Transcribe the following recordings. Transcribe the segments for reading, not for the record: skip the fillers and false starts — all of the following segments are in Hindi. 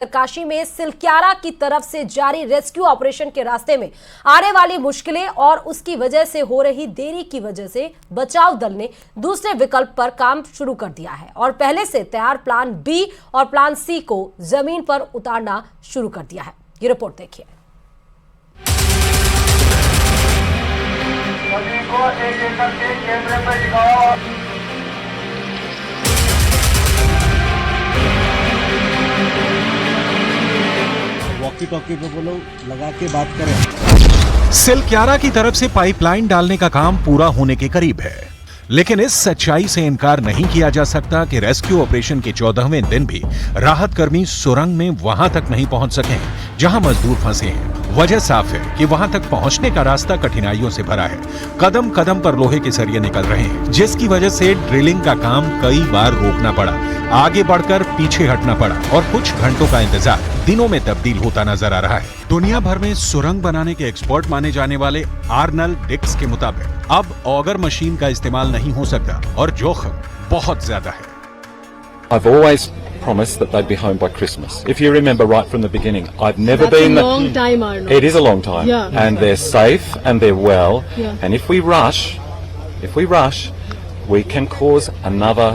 उत्तरकाशी में सिलक्यारा की तरफ से जारी रेस्क्यू ऑपरेशन के रास्ते में आने वाली मुश्किलें और उसकी वजह से हो रही देरी की वजह से बचाव दल ने दूसरे विकल्प पर काम शुरू कर दिया है और पहले से तैयार प्लान बी और प्लान सी को जमीन पर उतारना शुरू कर दिया है। ये रिपोर्ट देखिए। सभी को एक एकड़ के केंद्र पर दिखाओ। वॉकी टॉकी पे बोलो लगा के बात करें। सिलक्यारा की तरफ से पाइपलाइन डालने का काम पूरा होने के करीब है, लेकिन इस सच्चाई से इनकार नहीं किया जा सकता कि रेस्क्यू ऑपरेशन के 14वें दिन भी राहत कर्मी सुरंग में वहां तक नहीं पहुंच सके हैं जहां मजदूर फंसे हैं। वजह साफ है कि वहां तक पहुंचने का रास्ता कठिनाइयों से भरा है। कदम कदम पर लोहे के सरिये निकल रहे हैं, जिसकी वजह से ड्रिलिंग का काम कई बार रोकना पड़ा, आगे बढ़कर पीछे हटना पड़ा और कुछ घंटों का इंतजार दिनों में तब्दील होता नजर आ रहा है। दुनिया भर में सुरंग बनाने के एक्सपर्ट माने जाने वाले आर्नल्ड डिक्स के मुताबिक अब ऑगर मशीन का इस्तेमाल नहीं हो सकता और जोखिम बहुत ज्यादा है। I've always promised that they'd be home by Christmas. If you remember right from the beginning, I've never been. That's a long time, Arnold. It is a long time. Yeah. And they're safe and they're well. Yeah. And if we rush, we can cause another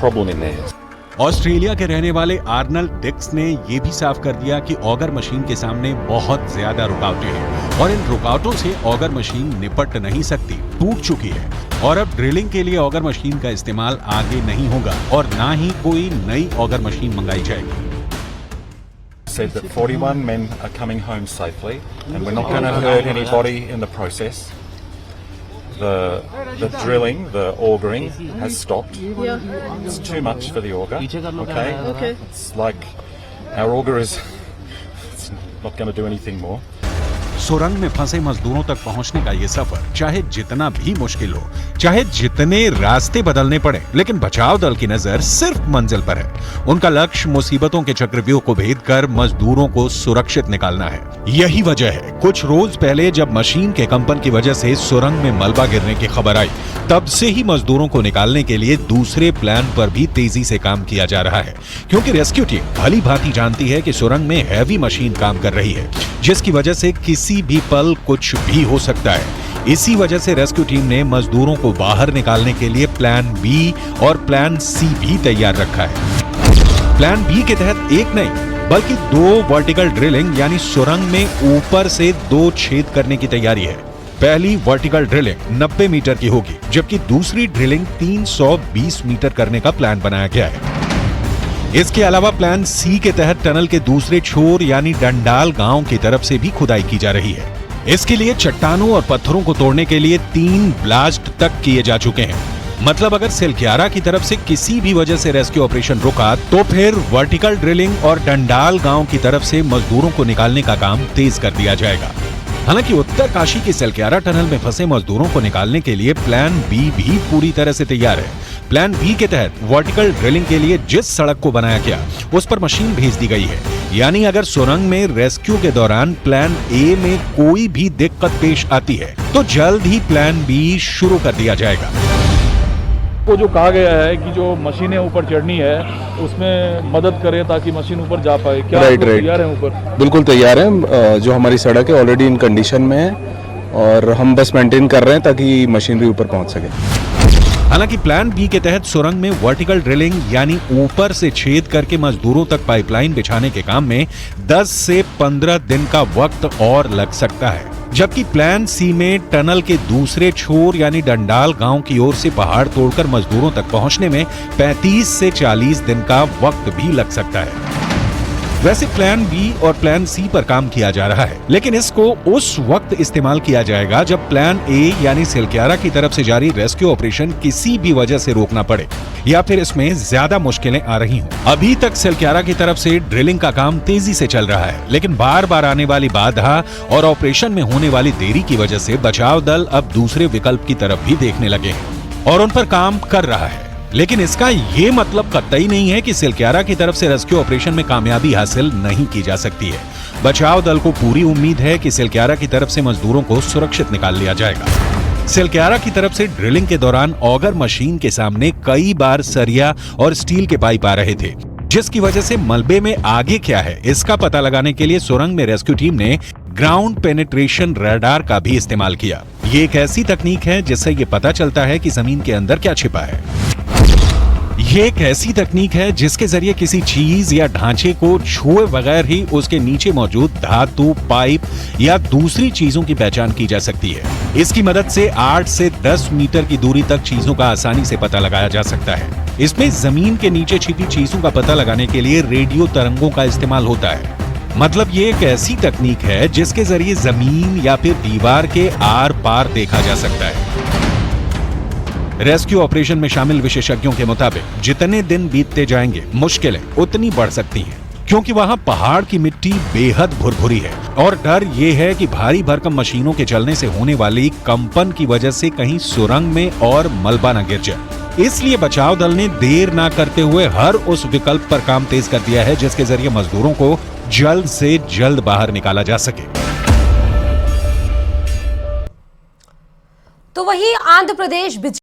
problem in there. Australia के रहने वाले आर्नल्ड डिक्स ने यह भी साफ कर दिया कि ऑगर मशीन के सामने बहुत ज्यादा रुकावटें हैं और इन रुकावटों से ऑगर मशीन निपट नहीं सकती, टूट चुकी है और अब ड्रिलिंग के लिए ऑगर मशीन का इस्तेमाल आगे नहीं होगा और ना ही कोई नई ऑगर मशीन मंगाई जाएगी। Said that 41 men are coming home safely and we're not going to hurt anybody in the process. The drilling, the augering has stopped. Yeah. It's too much for the auger. Okay. Okay. It's like our auger is it's not going to do anything more. सुरंग में फंसे मजदूरों तक पहुंचने का ये सफर चाहे जितना भी मुश्किल हो, चाहे जितने रास्ते बदलने पड़े, लेकिन बचाव दल की नजर सिर्फ मंजिल पर है। उनका लक्ष्य मुसीबतों के चक्रव्यूह को भेद कर मजदूरों को सुरक्षित निकालना है। यही वजह है कुछ रोज पहले जब मशीन के कंपन की वजह से सुरंग में मलबा गिरने की खबर आई, तब से ही मजदूरों को निकालने के लिए दूसरे प्लान पर भी तेजी से काम किया जा रहा है, क्योंकि रेस्क्यू टीम भली भांति जानती है कि सुरंग में हैवी मशीन काम कर रही है, जिसकी वजह से किसी भी पल कुछ भी हो सकता है। इसी वजह से रेस्क्यू टीम ने मजदूरों को बाहर निकालने के लिए प्लान बी और प्लान सी भी तैयार रखा है। प्लान बी के तहत एक नहीं बल्कि 2 वर्टिकल ड्रिलिंग यानी सुरंग में ऊपर से 2 छेद करने की तैयारी है। पहली वर्टिकल ड्रिलिंग 90 मीटर की होगी, जबकि दूसरी ड्रिलिंग 320 मीटर करने का प्लान बनाया गया है। इसके अलावा प्लान सी के तहत टनल के दूसरे छोर यानी डंडाल गांव की तरफ से भी खुदाई की जा रही है। इसके लिए चट्टानों और पत्थरों को तोड़ने के लिए 3 ब्लास्ट तक किए जा चुके हैं। मतलब अगर सिलक्यारा की तरफ से किसी भी वजह से रेस्क्यू ऑपरेशन रुका तो फिर वर्टिकल ड्रिलिंग और डंडाल गांव की तरफ से मजदूरों को निकालने का काम तेज कर दिया जाएगा। हालांकि उत्तरकाशी की सिलक्यारा टनल में फंसे मजदूरों को निकालने के लिए प्लान बी भी पूरी तरह से तैयार है। प्लान बी के तहत वर्टिकल ड्रिलिंग के लिए जिस सड़क को बनाया गया उस पर मशीन भेज दी गई है, यानी अगर सुरंग में रेस्क्यू के दौरान प्लान ए में कोई भी दिक्कत पेश आती है तो जल्द ही प्लान बी शुरू कर दिया जाएगा। को जो कहा गया है कि जो मशीनें ऊपर चढ़नी है उसमें मदद करे ताकि मशीन ऊपर जा पाए, क्या तैयार है ऊपर? बिल्कुल तैयार है। जो हमारी सड़क है ऑलरेडी इन कंडीशन में है और हम बस मेंटेन कर रहे हैं ताकि मशीनरी ऊपर पहुंच सके। हालांकि प्लान बी के तहत सुरंग में वर्टिकल ड्रिलिंग यानी ऊपर से छेद करके मजदूरों तक पाइपलाइन बिछाने के काम में 10 से 15 दिन का वक्त और लग सकता है, जबकि प्लान सी में टनल के दूसरे छोर यानी डंडाल गांव की ओर से पहाड़ तोड़कर मजदूरों तक पहुंचने में 35 से 40 दिन का वक्त भी लग सकता है। वैसे प्लान बी और प्लान सी पर काम किया जा रहा है, लेकिन इसको उस वक्त इस्तेमाल किया जाएगा जब प्लान ए यानी सिलक्यारा की तरफ से जारी रेस्क्यू ऑपरेशन किसी भी वजह से रोकना पड़े या फिर इसमें ज्यादा मुश्किलें आ रही हों। अभी तक सिलक्यारा की तरफ से ड्रिलिंग का काम तेजी से चल रहा है, लेकिन बार बार आने वाली बाधा और ऑपरेशन में होने वाली देरी की वजह से बचाव दल अब दूसरे विकल्प की तरफ भी देखने लगे हैं और उन पर काम कर रहा है। लेकिन इसका ये मतलब कतई नहीं है कि सिलक्यारा की तरफ से रेस्क्यू ऑपरेशन में कामयाबी हासिल नहीं की जा सकती है। बचाव दल को पूरी उम्मीद है कि सिलक्यारा की तरफ से मजदूरों को सुरक्षित निकाल लिया जाएगा। सिलक्यारा की तरफ से ड्रिलिंग के दौरान ऑगर मशीन के सामने कई बार सरिया और स्टील के पाइप आ रहे थे, जिसकी वजह से मलबे में आगे क्या है इसका पता लगाने के लिए सुरंग में रेस्क्यू टीम ने ग्राउंड पेनिट्रेशन रडार का भी इस्तेमाल किया। ये एक ऐसी तकनीक है जिससे ये पता चलता है कि जमीन के अंदर क्या छिपा है। ये एक ऐसी तकनीक है जिसके जरिए किसी चीज या ढांचे को छुए बगैर ही उसके नीचे मौजूद धातु, पाइप या दूसरी चीजों की पहचान की जा सकती है। इसकी मदद से 8 से 10 मीटर की दूरी तक चीजों का आसानी से पता लगाया जा सकता है। इसमें जमीन के नीचे छिपी चीजों का पता लगाने के लिए रेडियो तरंगों का इस्तेमाल होता है। मतलब ये एक ऐसी तकनीक है जिसके जरिए जमीन या फिर दीवार के आर पार देखा जा सकता है। रेस्क्यू ऑपरेशन में शामिल विशेषज्ञों के मुताबिक जितने दिन बीतते जाएंगे मुश्किलें उतनी बढ़ सकती हैं, क्योंकि वहां पहाड़ की मिट्टी बेहद भुरभुरी है और डर ये है कि भारी भरकम मशीनों के चलने से होने वाली कंपन की वजह से कहीं सुरंग में और मलबा न गिर जाए। इसलिए बचाव दल ने देर ना करते हुए हर उस विकल्प पर काम तेज कर दिया है जिसके जरिए मजदूरों को जल्द से जल्द बाहर निकाला जा सके। तो वहीं आंध्र प्रदेश